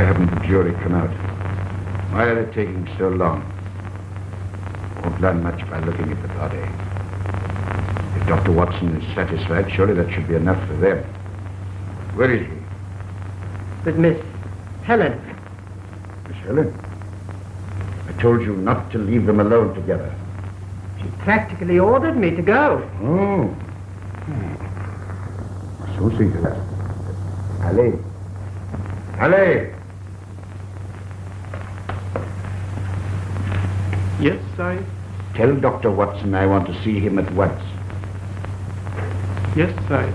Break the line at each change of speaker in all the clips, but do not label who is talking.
Why haven't the jury come out? Why are they taking so long? Won't learn much by looking at the body. If Dr. Watson is satisfied, surely that should be enough for them. Where is he?
With Miss Helen.
Miss Helen? I told you not to leave them alone together.
She practically ordered me to go.
Oh. So think of that. Allez. Allez!
Yes, I...
Tell Dr. Watson I want to see him at once.
Yes, I...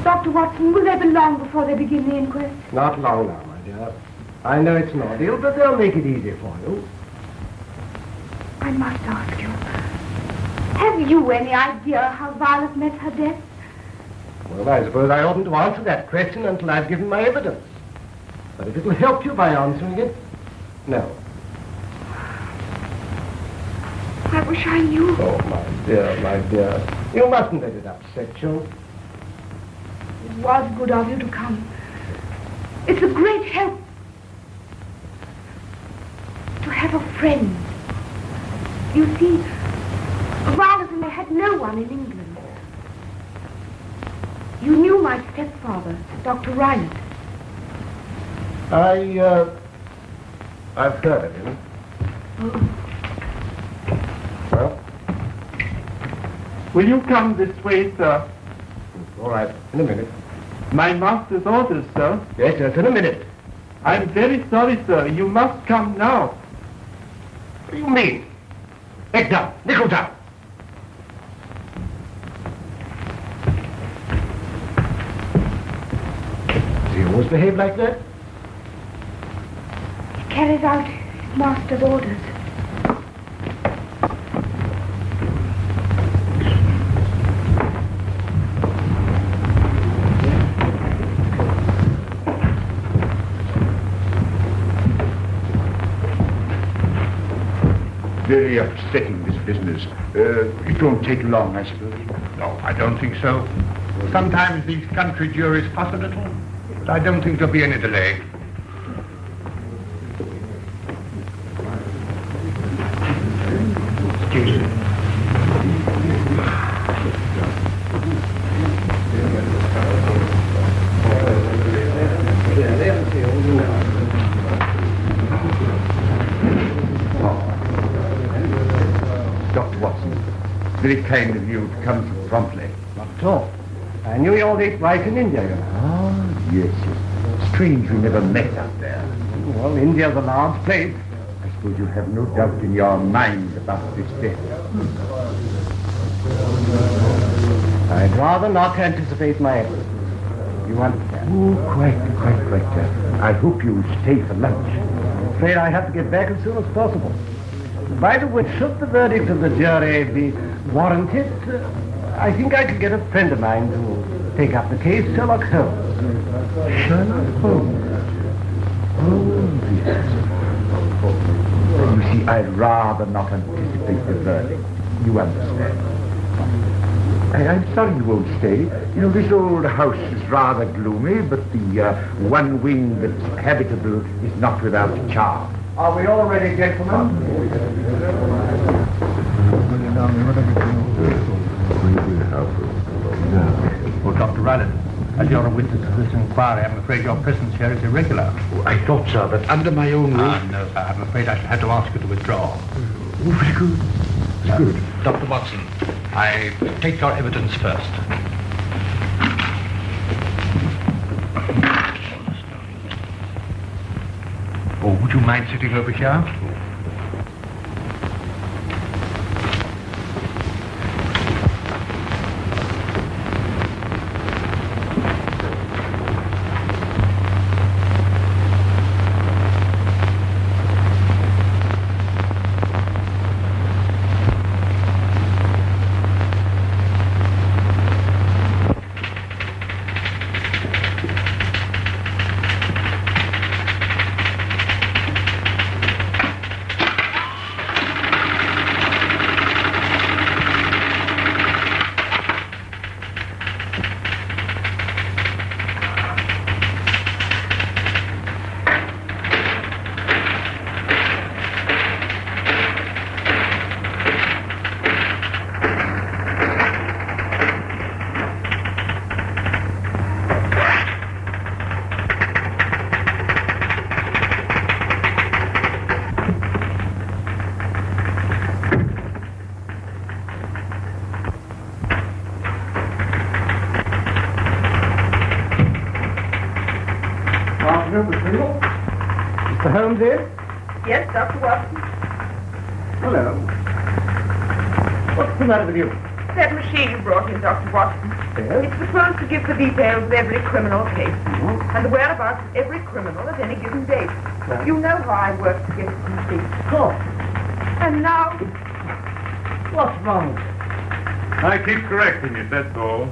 Dr. Watson, will they be long before they begin the inquest?
Not long now, my dear. I know it's an ordeal, but they'll make it easy for you.
I must ask you, have you any idea how Violet met her death?
Well, I suppose I oughtn't to answer that question until I've given my evidence. But if it'll help you by answering it, no.
I wish I knew.
Oh, my dear, my dear. You mustn't let it upset you.
It was good of you to come. It's a great help to have a friend. You see, Violet and I had no one in England. You knew my stepfather, Dr. Reinert.
I've heard of him.
Oh.
Well?
Will you come this way, sir?
All right, in a minute.
My master's orders, sir.
Yes, yes, in a minute.
I'm very sorry, sir. You must come now.
What do you mean? Head down, nickel down. Does he always behave like that?
He carries out his master's orders.
Very upsetting, this business. It won't take long, I suppose.
No, I don't think so. Sometimes these country juries fuss a little, but I don't think there'll be any delay. Excuse me.
Dr. Watson, very kind of you to come so promptly.
Not at all. I knew you all ate rice in India, you know.
Ah, yes, yes. Strange we never met up there.
Well, India's a large place.
I suppose you have no doubt in your mind about this death.
I'd rather not anticipate my evidence. You understand?
Oh, quite. I hope you stay for lunch.
I'm afraid I have to get back as soon as possible. By the way, should the verdict of the jury be warranted, I think I could get a friend of mine to take up the case, Sherlock Holmes.
Sherlock Holmes? Oh, yes. You see, I'd rather not anticipate the verdict. You understand. I'm sorry you won't stay. You know, this old house is rather gloomy, but the one wing that's habitable is not without charm.
Are we all ready, gentlemen?
Well, Dr. Reinert, as you're a witness to this inquiry, I'm afraid your presence here is irregular.
Oh, I thought, sir, that under my own roof...
No, sir, I'm afraid I shall have to ask you to withdraw.
Oh, very good. Very good.
Dr. Watson, I take your evidence first. Oh, would you mind sitting over here?
Mr. Holmes in?
Yes, Dr. Watson?
Hello. What's the matter with you?
That machine you brought in, Dr. Watson.
Yes?
It's supposed to give the details of every criminal case and the whereabouts of every criminal at any given date.
Right.
You know how I work to get it complete.
Of course.
And now,
What's wrong?
I keep correcting it, that's all.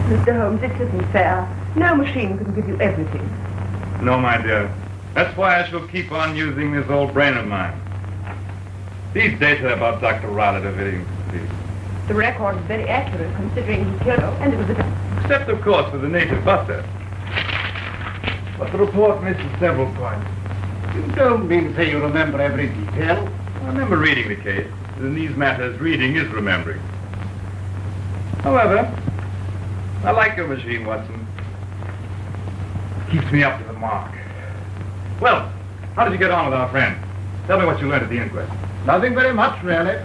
Mr. Holmes, it isn't fair. No machine can give you everything.
No, my dear. That's why I shall keep on using this old brain of mine. These data about Dr. Rowlett are very incomplete.
The record is very accurate considering he killed her, and it was a...
Except, of course, for the native butler. But the report misses several points.
You don't mean to say you remember every detail?
I remember reading the case. In these matters, reading is remembering. However, I like your machine, Watson. Keeps me up to the mark. Well, how did you get on with our friend? Tell me what you learned at the inquest.
Nothing very much, really.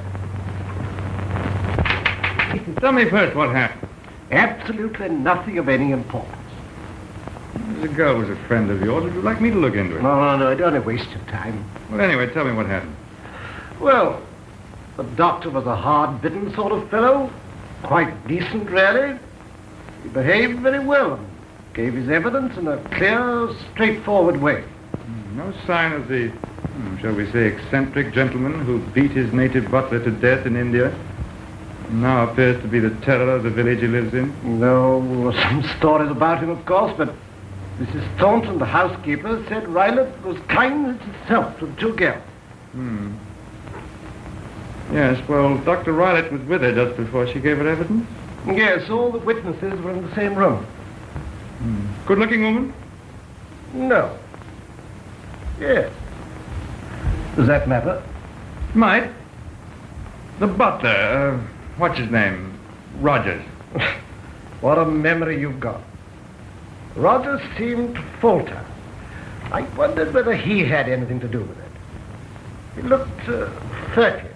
Tell me first what happened.
Absolutely nothing of any importance.
The girl was a friend of yours. Would you like me to look into it?
No, don't want to waste your time.
Well, anyway, tell me what happened.
Well, the doctor was a hard-bitten sort of fellow. Quite decent, really. He behaved very well and gave his evidence in a clear, straightforward way.
No sign of the, shall we say, eccentric gentleman who beat his native butler to death in India. Now appears to be the terror of the village he lives in.
No, some stories about him, of course, but Mrs. Thornton, the housekeeper, said Rowlett was kindness itself to the two girls.
Yes, well, Dr. Rowlett was with her just before she gave her evidence.
Yes, all the witnesses were in the same room.
Good-looking woman?
No. Yes. Does that matter?
Might. The butler, what's his name? Rogers.
What a memory you've got. Rogers seemed to falter. I wondered whether he had anything to do with it. He looked furtive.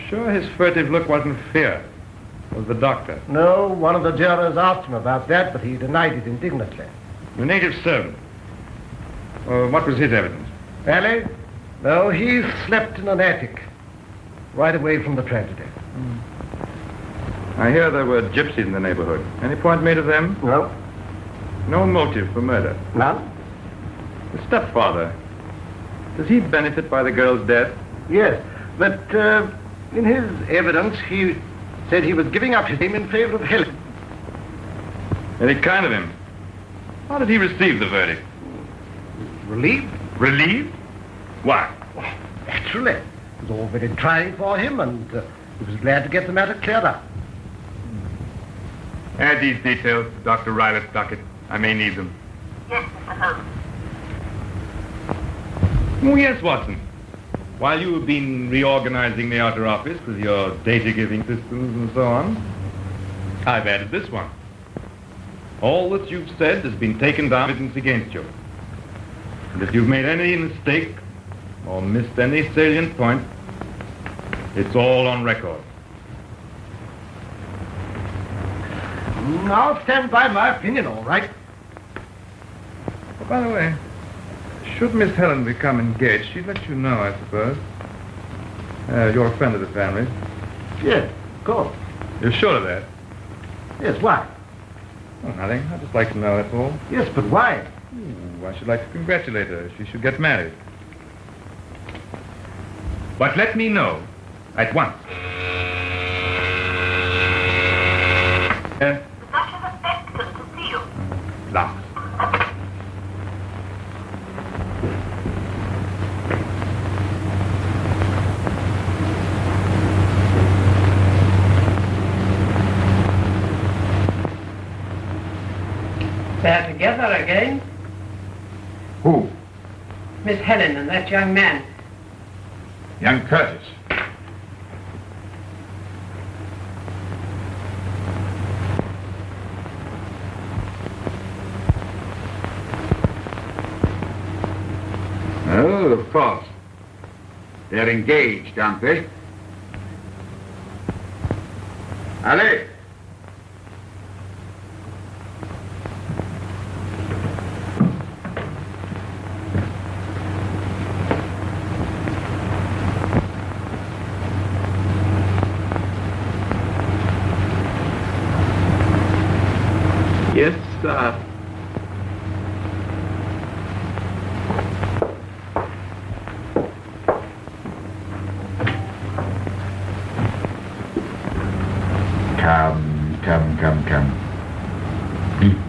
Sure his furtive look wasn't fear. Was the doctor.
No, one of the jurors asked him about that, but he denied it indignantly.
The native servant. What was his evidence?
Ellie? No, he slept in an attic, right away from the tragedy.
I hear there were gypsies in the neighborhood. Any point made of them?
No.
No motive for murder.
None?
The stepfather. Does he benefit by the girl's death?
Yes, but in his evidence, he said he was giving up his name in favor of Helen.
Very kind of him. How did he receive the verdict?
Relieved?
Relieved? Why?
Naturally. It was all very trying for him, and he was glad to get the matter cleared up.
Add these details to Dr. Rylett's docket. I may need them.
Yes, Mr. Holmes.
Oh, yes, Watson. While you have been reorganizing the outer office with your data-giving systems and so on, I've added this one. All that you've said has been taken down evidence against you. And if you've made any mistake or missed any salient point, it's all on record.
I'll stand by my opinion, all right.
Oh, by the way, should Miss Helen become engaged, she'd let you know, I suppose. You're a friend of the family.
Yes, of course.
You're sure of that?
Yes, why?
Oh, nothing. I'd just like to know, that's all.
Yes, but why?
I should like to congratulate her. She should get married. But let me know at once.
The Duchess of Speckled to see you.
Last.
They're together again.
Who?
Miss Helen and that young man.
Young Curtis.
Oh, of course. They're engaged, aren't they? Ali!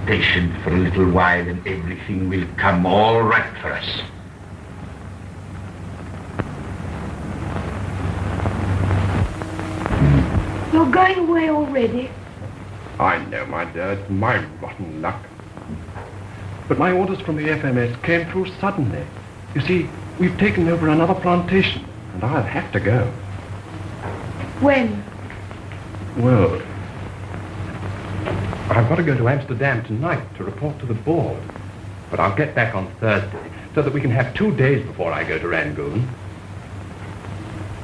patient for a little while and everything will come all right for us.
You're going away already.
I know, my dear, it's my rotten luck. But my orders from the FMS came through suddenly. You see, we've taken over another plantation, and I'll have to go.
When?
Well, I've got to go to Amsterdam tonight to report to the board. But I'll get back on Thursday, so that we can have 2 days before I go to Rangoon.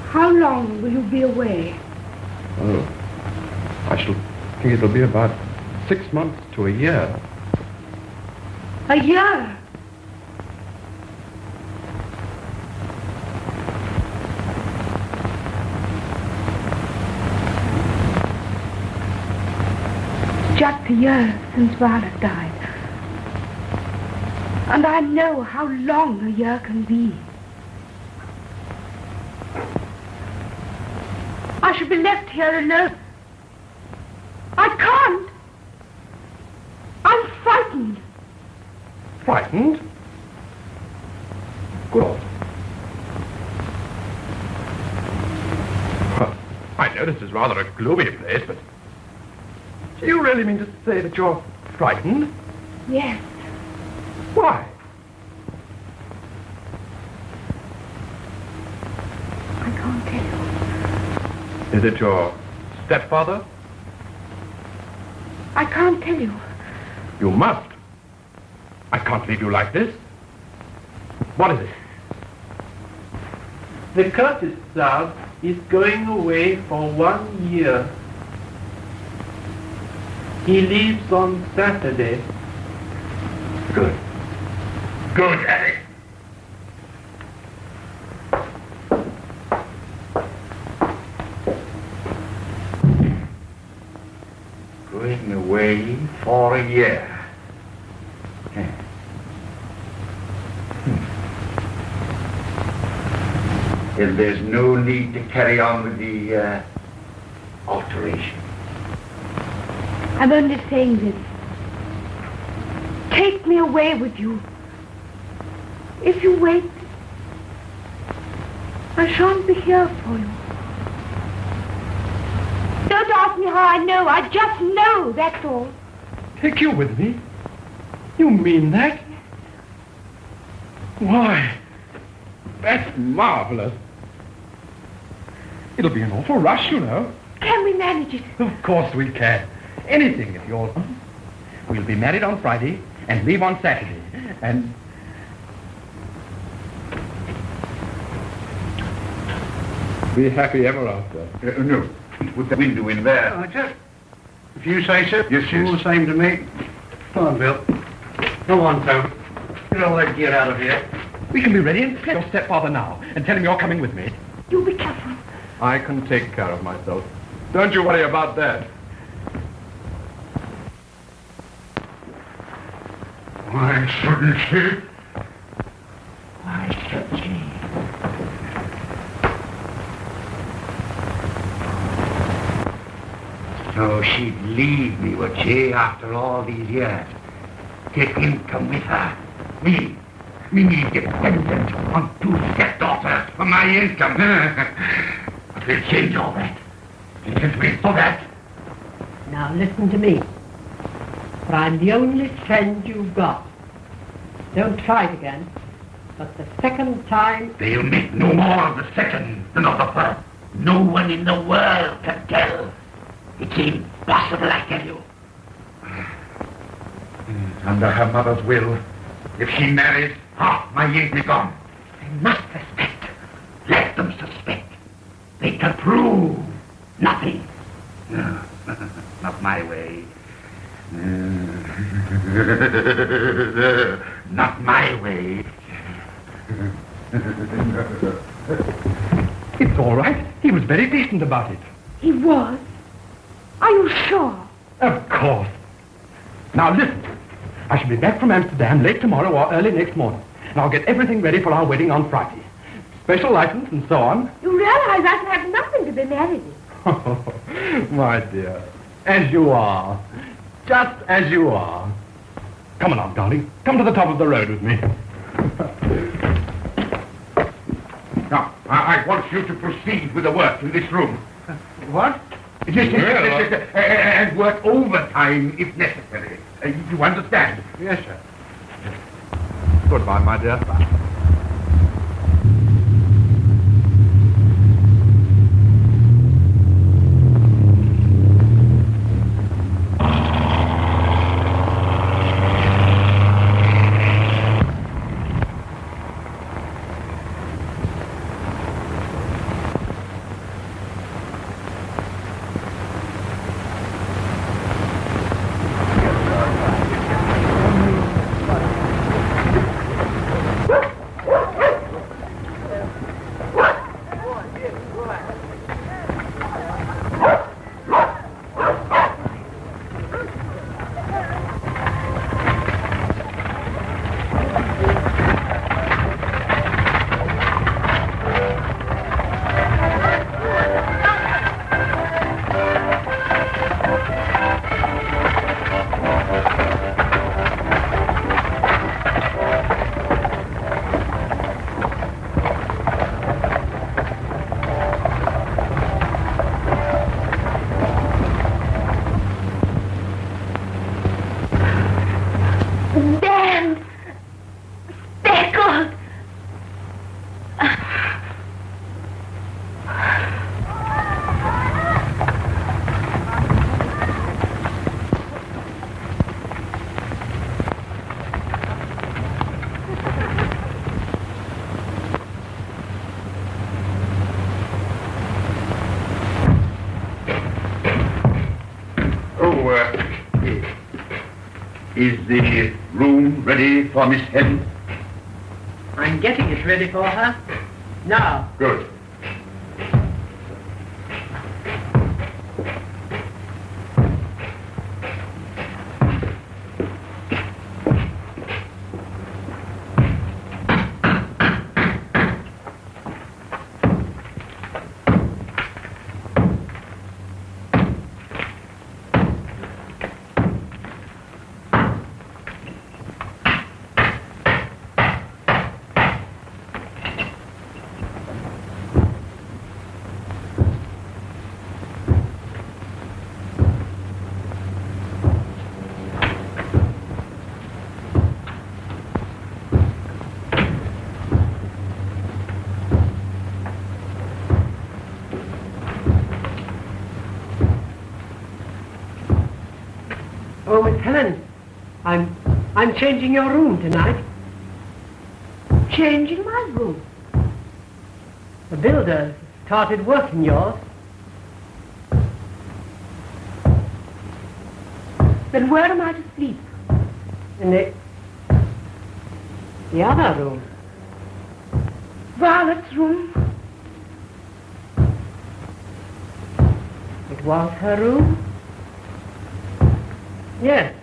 How long will you be away?
Oh, I shall think it'll be about 6 months to a year.
A year? Just a year since Violet died. And I know how long a year can be. I should be left here alone. I can't. I'm frightened.
Frightened? Good. Well, I know this is rather a gloomy place, but do you really mean to say that you're frightened?
Yes.
Why?
I can't tell you.
Is it your stepfather?
I can't tell you.
You must. I can't leave you like this. What is it?
The Curtis South is going away for 1 year. He leaves on Saturday.
Good. Good, Harry. Going away for a year. Then there's no need to carry on with the alteration.
I'm only saying this. Take me away with you. If you wait, I shan't be here for you. Don't ask me how I know. I just know, that's all.
Take you with me? You mean that? Why, that's marvelous. It'll be an awful rush, you know.
Can we manage it?
Of course we can. Anything if you're... We'll be married on Friday and leave on Saturday. And... be happy ever after.
No. Put the window in there.
Just, if you say so.
Yes,
All the same to me. Come on, Bill. Come on, Tom. Get all that gear out of here.
We can be ready and your stepfather now and tell him you're coming with me.
You be careful.
I can take care of myself. Don't you worry about that.
Why shouldn't she?
Why should she?
So she'd leave me, would she, after all these years? Take income with her. Me dependent on 2 stepdaughters for my income. But we'll change all that. You can wait for that.
Now listen to me. For I'm the only friend you've got. Don't try it again. But the second time...
They'll make no more of the second than of the first. No one in the world can tell. It's impossible, I tell you. Under her mother's will, if she marries, half my ink is gone. They must suspect. Let them suspect. They can prove nothing. No, not my way. Not my way.
It's all right. He was very decent about it.
He was? Are you sure?
Of course. Now listen. I shall be back from Amsterdam late tomorrow or early next morning. And I'll get everything ready for our wedding on Friday. Special license and so on.
You realize I can have nothing to be married in.
Oh, my dear. As you are. Just as you are. Come along, darling. Come to the top of the road with me.
Now, I want you to proceed with the work in this room.
What?
Yes, and work overtime if necessary. You understand?
Yes, sir. Goodbye, my dear.
Is the room ready for Miss Helen?
I'm getting it ready for her. Now.
Good.
Oh, Miss Helen, I'm changing your room tonight.
Changing my room?
The builder started work in yours.
Then where am I to sleep?
In the other room.
Violet's room?
It was her room? Yes.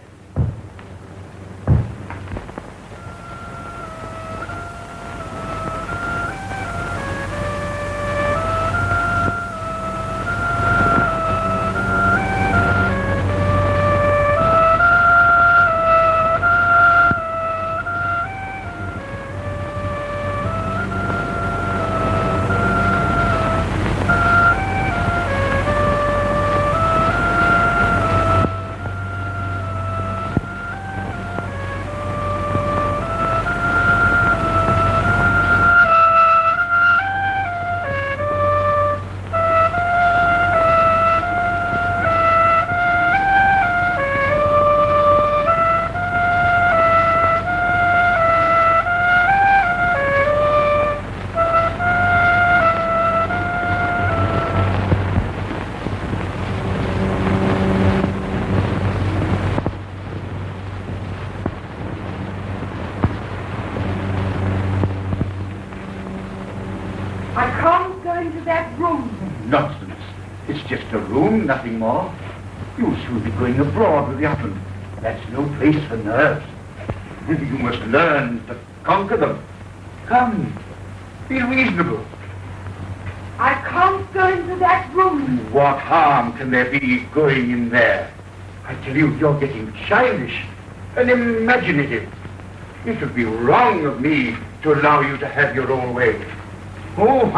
Nonsense. It's just a room, nothing more. You'll soon be going abroad with the oven. That's no place for nerves. You must learn to conquer them. Come, be reasonable.
I can't go into that room.
What harm can there be going in there? I tell you, you're getting childish. and imaginative. It would be wrong of me to allow you to have your own way. Oh,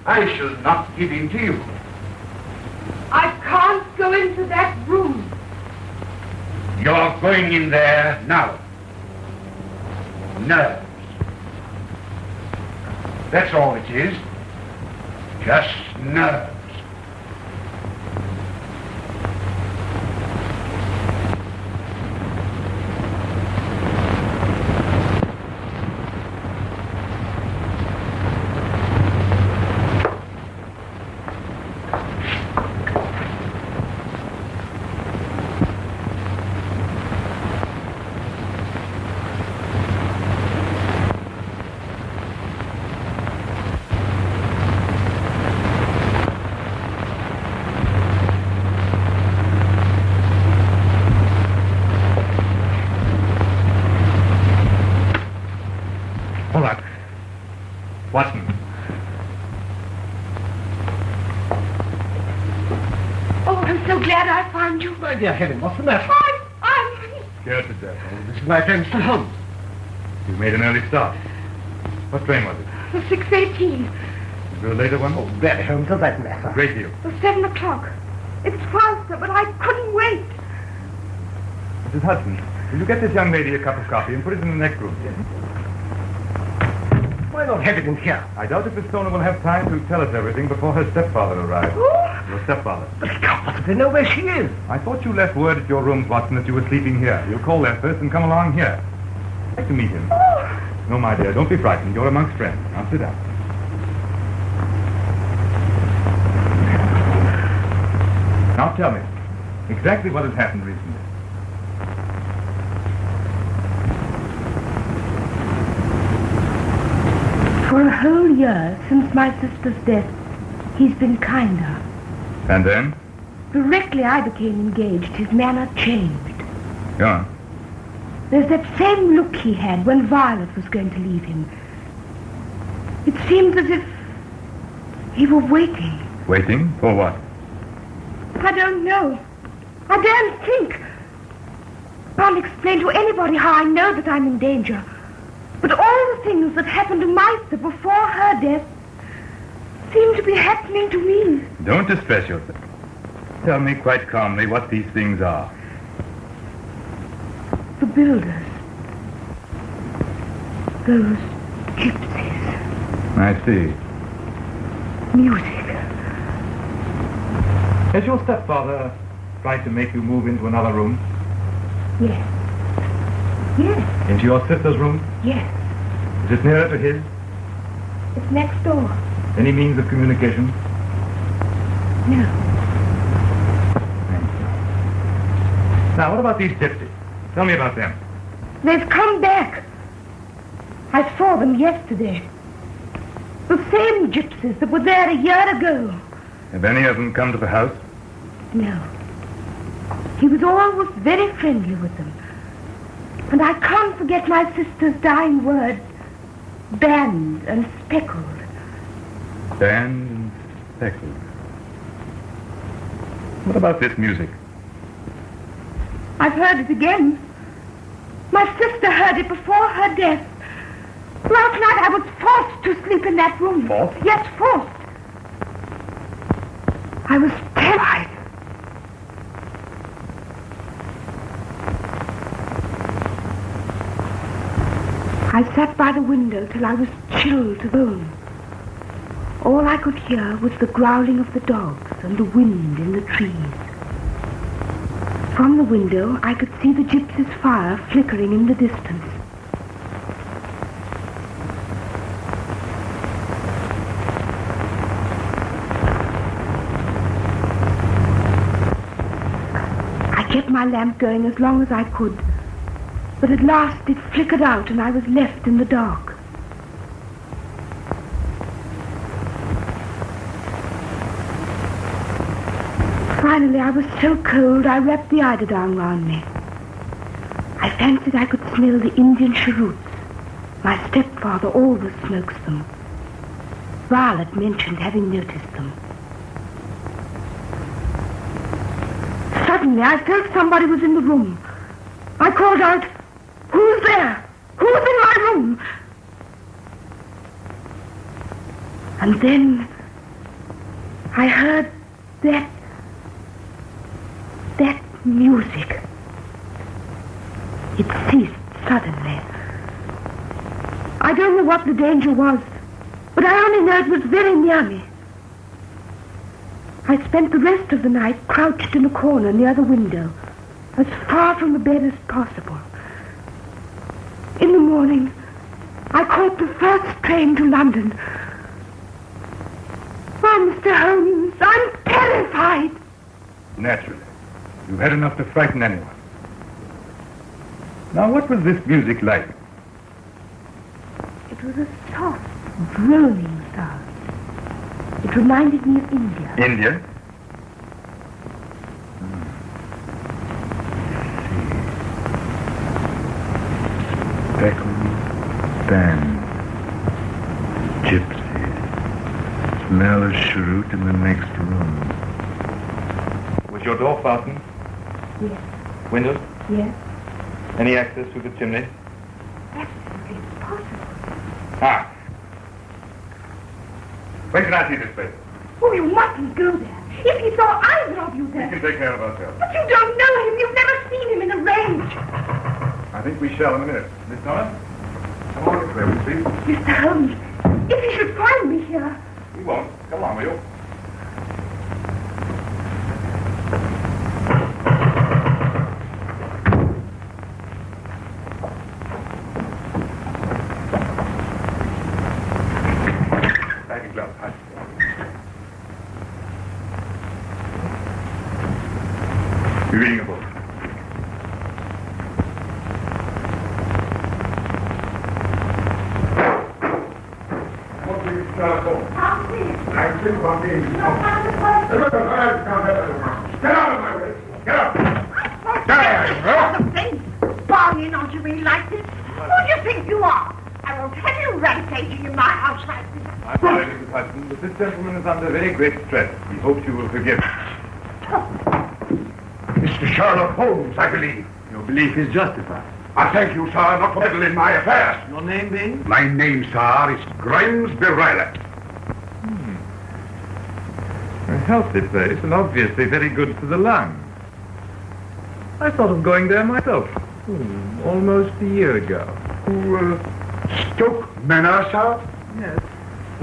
I shall not give in to you.
I can't go into that room.
You're going in there now. Nerves. That's all it is. Just nerves.
Watson.
Oh, I'm so glad I found you.
My dear Helen, what's the matter?
I'm...
Scared to death.
This is my friend, Mr. Holmes.
You made an early start. What train was it?
The 6:18.
Is there a later one?
Oh, very home to that matter.
A great deal.
The 7 o'clock. It's faster, but I couldn't wait.
Mrs. Hudson, will you get this young lady a cup of coffee and put it in the next room?
Why not have it in here?
I doubt if Miss Stoner will have time to tell us everything before her stepfather arrives.
Oh,
Your stepfather.
But I can't possibly know where she is.
I thought you left word at your rooms, Watson, that you were sleeping here. You'll call there first and come along here. I'd like to meet him.
oh.
No, my dear, don't be frightened. You're amongst friends. Now sit down. Now tell me, exactly what has happened recently.
For a whole year since my sister's death, he's been kinder.
And then?
Directly I became engaged, his manner changed.
Go on.
There's that same look he had when Violet was going to leave him. It seems as if he were waiting.
Waiting? For what?
I don't know. I daren't think. Can't explain to anybody how I know that I'm in danger. But all the things that happened to Maitha before her death seem to be happening to me.
Don't distress yourself. Tell me quite calmly what these things are.
The builders. Those gypsies.
I see.
Music.
Has your stepfather tried to make you move into another room?
Yes. Yes.
Into your sister's room?
Yes.
Is it nearer to his?
It's next door.
Any means of communication?
No.
Thank you. Now, what about these gypsies? Tell me about them.
They've come back. I saw them yesterday. The same gypsies that were there a year ago.
Have any of them come to the house?
No. He was always very friendly with them. And I can't forget my sister's dying words. Band and speckled.
Band and speckled. What about this music?
I've heard it again. My sister heard it before her death. Last night I was forced to sleep in that room.
Forced?
Yes, forced. I was terrified. I sat by the window till I was chilled to bone. All I could hear was the growling of the dogs and the wind in the trees. From the window, I could see the gypsy's fire flickering in the distance. I kept my lamp going as long as I could, but at last it flickered out and I was left in the dark. Finally, I was so cold, I wrapped the eiderdown round me. I fancied I could smell the Indian cheroots. My stepfather always smokes them. Violet mentioned having noticed them. Suddenly, I felt somebody was in the room. I called out, "Who's there? Who's in my room?" And then I heard that music. It ceased suddenly. I don't know what the danger was, but I only know it was very near me. I spent the rest of the night crouched in a corner near the window, as far from the bed as possible. In the morning, I caught the first train to London. Oh, Mr. Holmes, I'm terrified.
Naturally. You've had enough to frighten anyone. Now, what was this music like?
It was a soft, droning sound. It reminded me of India.
India? Speckled Band. Gypsies. Smell of cheroot in the next room. Was your door fastened?
Yes.
Windows?
Yes.
Any access through the chimney?
Absolutely impossible.
Ah. When can I see this place?
Oh, you mustn't go there. If he saw either of you
We
there.
can take care of ourselves.
But you don't know him. You've never seen him in a range.
I think we shall in a minute. Miss Stoner? Come on this way, will you please?
Mr. Holmes, if he should find me here.
We won't. Come on, will you? You're reading a book. What do you Sherlock Holmes? I think I'm being... Get out of my way! Get out!
Bargaining onto me like this? Who do you think you are? I won't have you rampaging in my house like this.
I'm sorry, Mrs. Hudson, but this gentleman is under very great stress. He hopes you will forgive him.
Mr. Sherlock Holmes, I believe.
Your belief is justified.
I thank you, sir, not to meddle in my affairs.
Your name being?
My name, sir, is Grimsby Riley.
A healthy place and obviously very good for the lungs. I thought of going there myself. Almost a year ago.
Stoke Manor, sir?
Yes.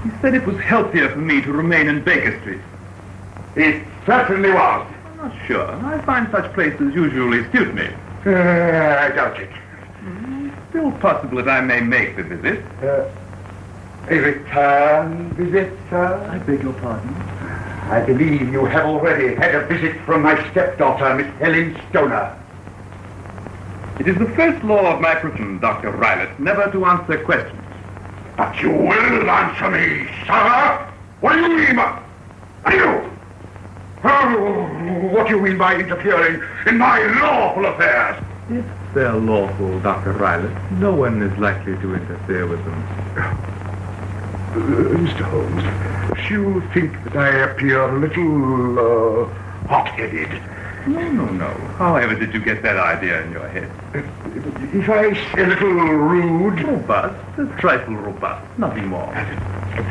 He said it was healthier for me to remain in Baker Street.
It certainly was.
I'm not sure. I find such places usually suit me.
I doubt it.
Still possible that I may make the visit.
A return visit, sir?
I beg your pardon?
I believe you have already had a visit from my stepdaughter, Miss Helen Stoner.
It is the first law of my profession, Dr. Riley, never to answer questions.
But you will answer me, sir. What do you mean by... And you? What do you mean by interfering in my lawful affairs?
If they're lawful, Dr. Riley, no one is likely to interfere with them.
Mr. Holmes, you think that I appear a little, hot-headed.
No. However did you get that idea in your head?
If I say a little rude...
Robust, a trifle robust, nothing more.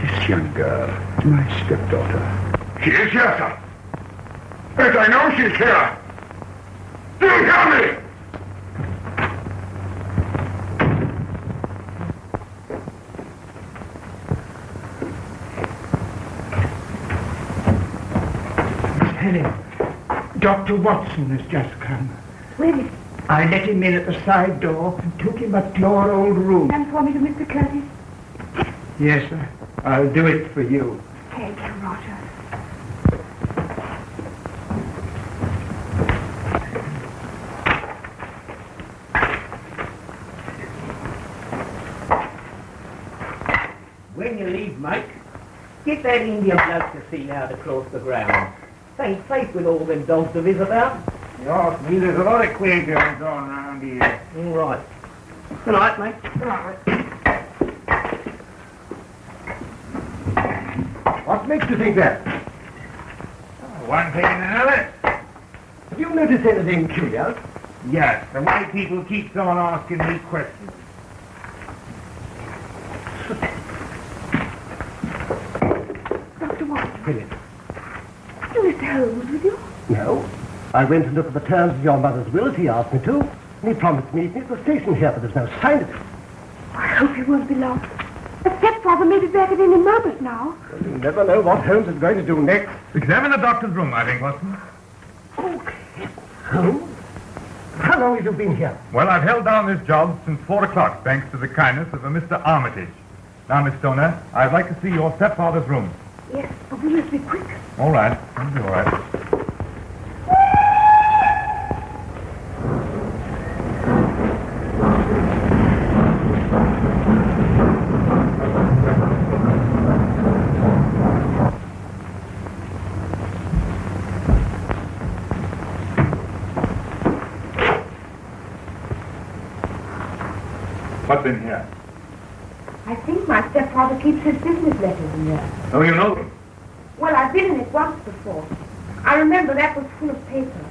This young girl, my stepdaughter. She is here, sir. Yes, I know she's here. Do you hear me?
Miss Helen, Dr. Watson has just come.
Where is he?
I let him in at the side door and took him up to your old room.
Send for me to Mr. Curtis.
Yes, sir. I'll do it for you.
Thank you, Roger.
When you leave, Mike, get that Indian bloke to see how to cross the ground. Ain't safe with all them dogs of his about.
Yes, there's a lot of queer goings on around here.
All right. Good night, mate. Good night.
What makes you think that?
One thing and another.
Have you noticed anything curious?
Yes, and why people keep on asking me questions.
Dr. Watson,
Philip.
you Mr. Holmes with you?
No. I went to look at the terms of your mother's will as he asked me to, and he promised me it was stationed here, but there's no sign of it.
I hope he won't be long. The stepfather may be back at any moment now.
Well, you never know what Holmes is going to do next.
Examine the doctor's room, I think, Watson.
Okay. Holmes? How long have you been here?
Well, I've held down this job since 4 o'clock, thanks to the kindness of a Mr. Armitage. Now, Miss Stoner, I'd like to see your stepfather's room.
Yes, but we must be quick.
All right. It'll be all right. What's in here?
I think my stepfather keeps his business letters in there.
Oh, you know them?
Well, I've been in it once before. I remember that was full of paper.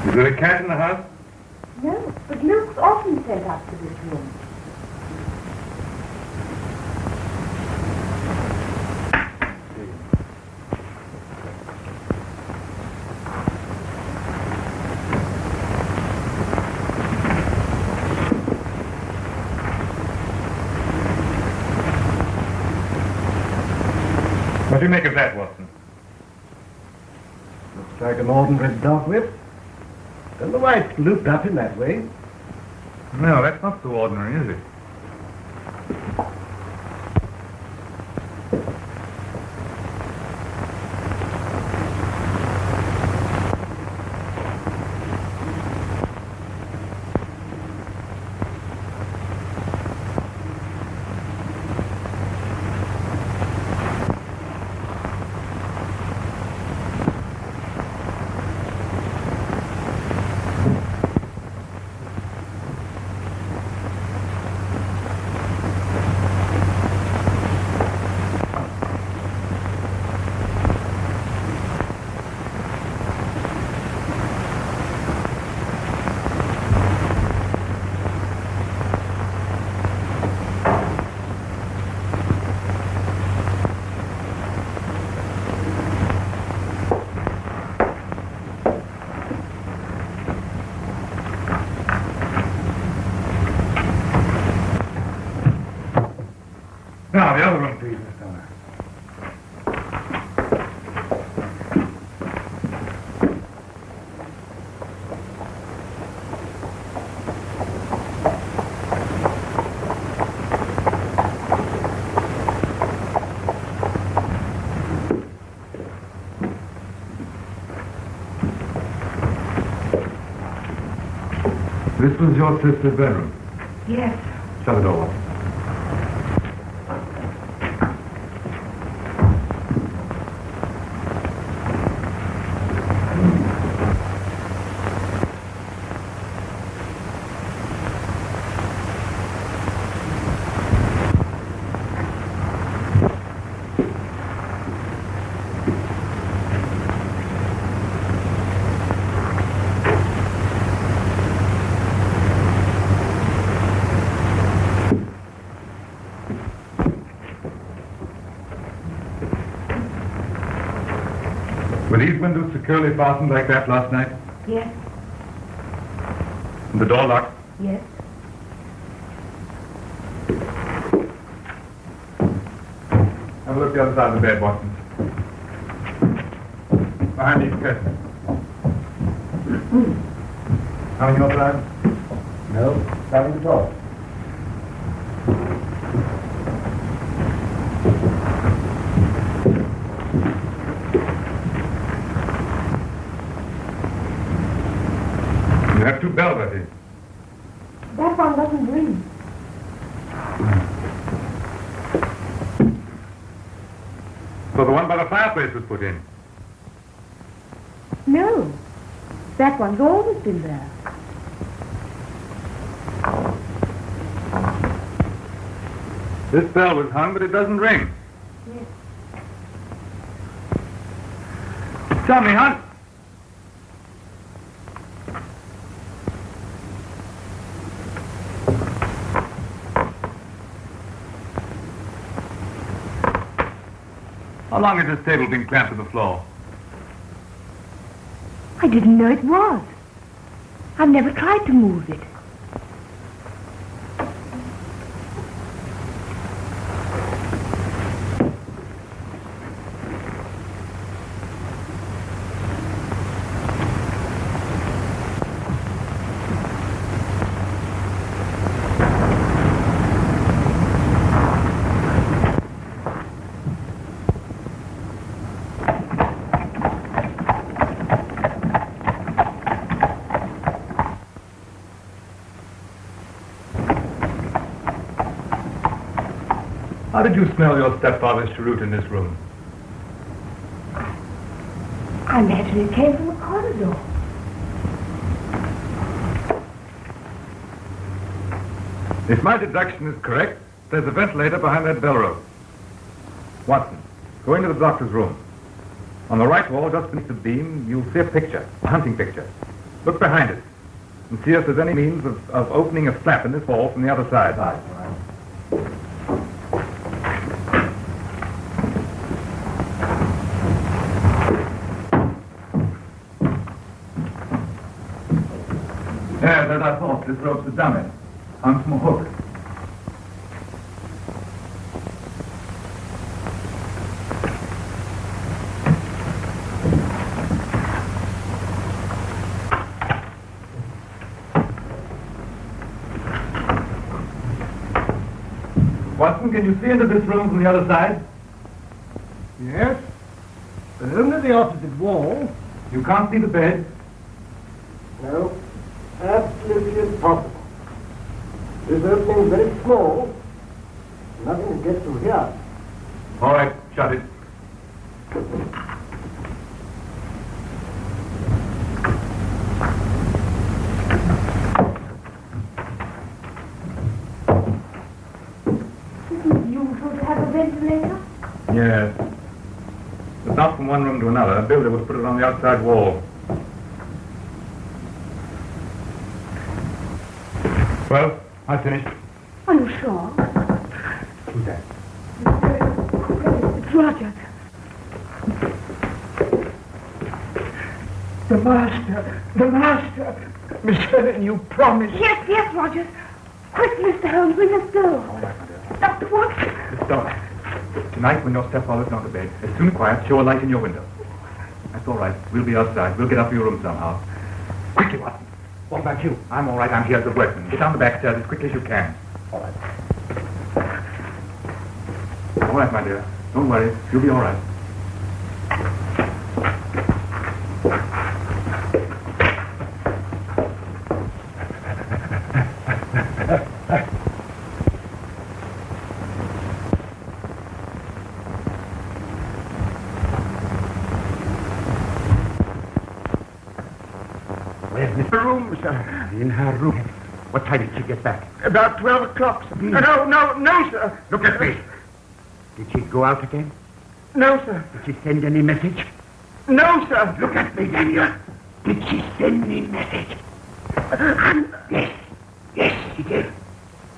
Is there a cat in the house?
No, but milk's often sent up to this room.
What do you make of that, Watson?
Looks like an ordinary dog whip. Don't know why it's looped up in that way.
No, that's not so ordinary, is it? Now, the other room, please, Miss Stoner. This was your sister's bedroom.
Yes.
Shut the door. Were these windows securely fastened like that last night?
Yes.
And the door locked?
Yes.
Have a look the other side of the bed, Watson. Behind these curtains. Nothing else around?
No, nothing at all.
You have two bells, I think.
That one doesn't ring.
So the one by the fireplace was put in.
No. That one's always been there.
This bell was hung, but it doesn't ring.
Yes.
Tell me, Hunt. How long has this table been clamped to the floor?
I didn't know it was. I've never tried to move it.
How did you smell your stepfather's cheroot in this room?
I imagine it came from the corridor.
If my deduction is correct, there's a ventilator behind that bell rope. Watson, go into the doctor's room. On the right wall, just beneath the beam, you'll see a picture, a hunting picture. Look behind it and see if there's any means of opening a flap in this wall from the other side. As I thought, this rope's a dummy. Hung from a hook. Watson, can you see into this room from the other side?
Yes. But under the opposite wall.
You can't see the bed?
No. Absolutely impossible. This opening is very small. Nothing to get through here.
All right, shut it.
Isn't it usual to have a ventilator?
Yes. But not from one room to another. A builder would put it on the outside wall. Well, I finished.
Are you sure?
Who's that?
It's Roger.
The master. The master. Miss Helen, you promised.
Yes, yes, Rogers. Quick, Mr. Holmes, we must go.
All right, my dear.
Dr. Watson.
Miss Stoner, tonight when your stepfather's gone to bed, as soon as quiet, show a light in your window. That's all right. We'll be outside. We'll get up to your room somehow. Quickly, Watson.
What about you?
I'm all right. I'm here as a workman. Get down the back stairs as quickly as you can.
All right.
All right, my dear. Don't worry. You'll be all right.
In her room. What time did she get back?
About 12 o'clock, sir. No, sir.
Look at me. Did she go out again?
No, sir.
Did she send any message?
No, sir.
Look at me, Daniel. Did she send any message? Yes, she did.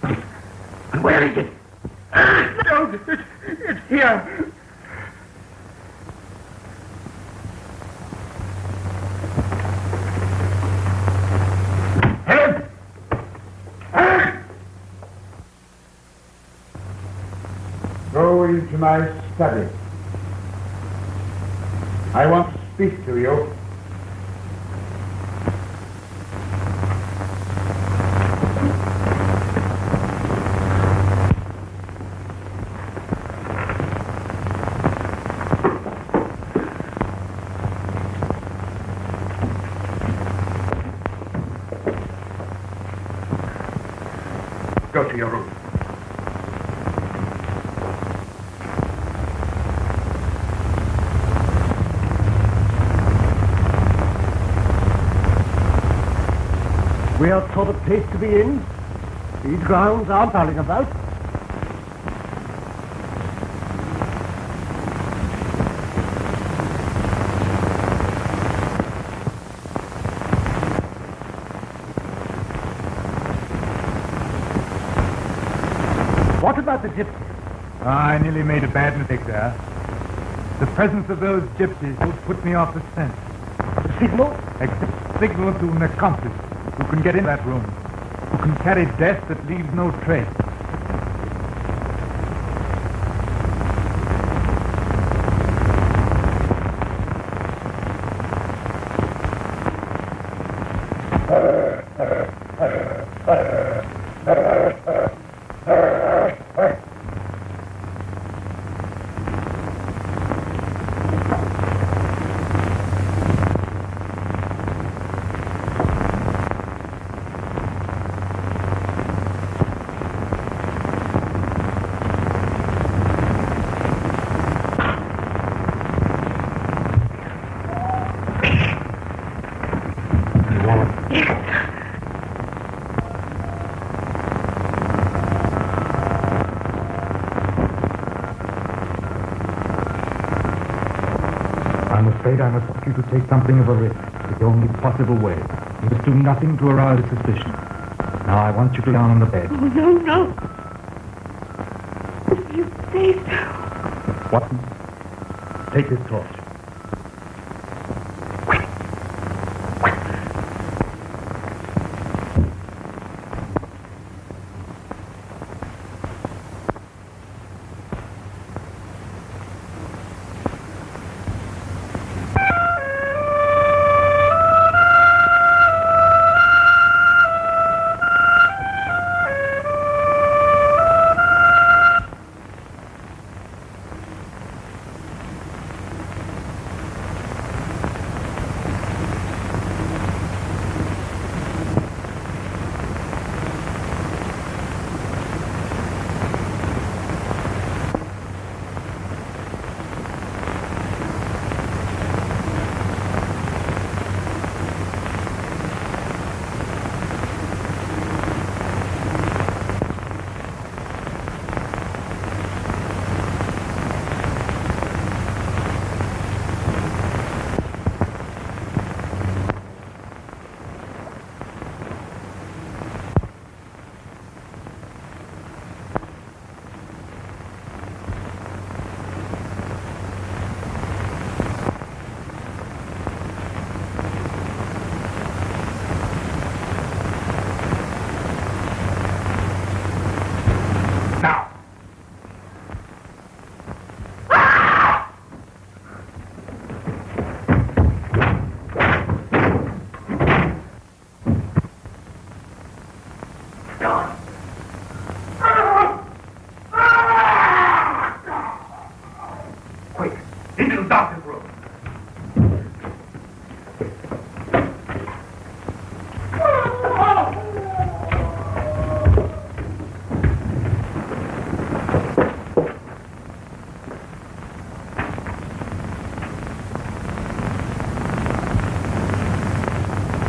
And where is it?
No, it's here.
Go into my study. I want to speak to you.
Go to your room.
We are sort of place to be in. These grounds are prowling about. What about the gypsies?
I nearly made a bad mistake there. The presence of those gypsies will put me off the scent.
The signal?
Except signal to an accomplice who can get in that room, who can carry death that leaves no trace. I'm afraid I must ask you to take something of a risk. It's the only possible way. You must do nothing to arouse suspicion. Now I want you to lie down on the bed.
Oh, no. If you say so.
Watson, take this torch.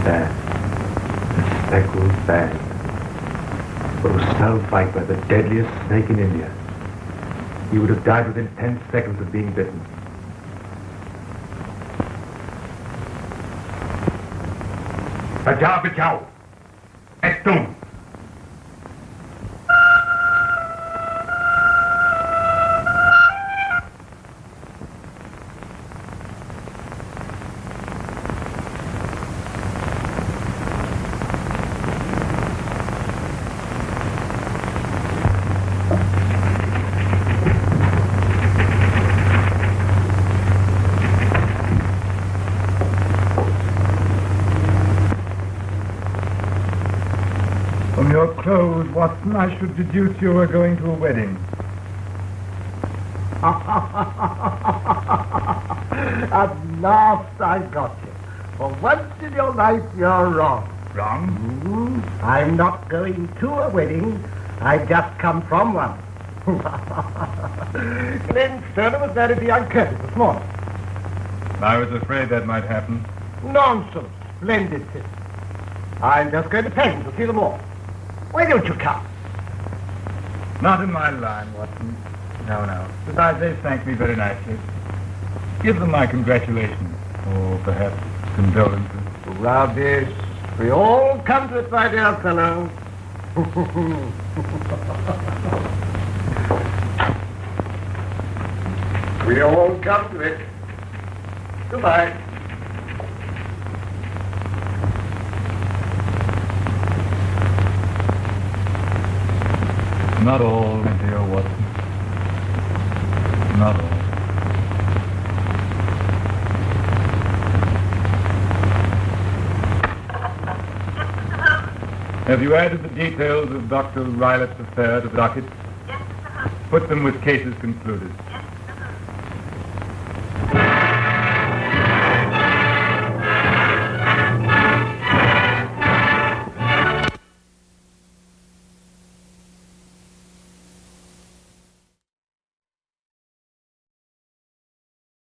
The Speckled Band. But was snarled by the deadliest snake in India. He would have died within 10 seconds of being bitten.
बचाओ बचाओ तुम
From your clothes, Watson, I should deduce you were going to a wedding.
At last I got you. For once in your life, you're wrong.
Wrong?
I'm not going to a wedding. I just come from one. Helen Stoner was married to young Curtis this morning.
I was afraid that might happen.
Nonsense. Splendid thing. I'm just going to Penn to see them all. Why don't you come?
Not in my line, Watson. No. Besides, they thanked me very nicely. Give them my congratulations. Or perhaps condolences.
Rubbish. We all come to it, my dear fellow.
We all come to it. Goodbye.
Not all, my dear Watson. Not all. Have you added the details of Dr. Rylett's affair to the docket?
Yes, Mr. Holmes.
Put them with cases concluded.
Yes.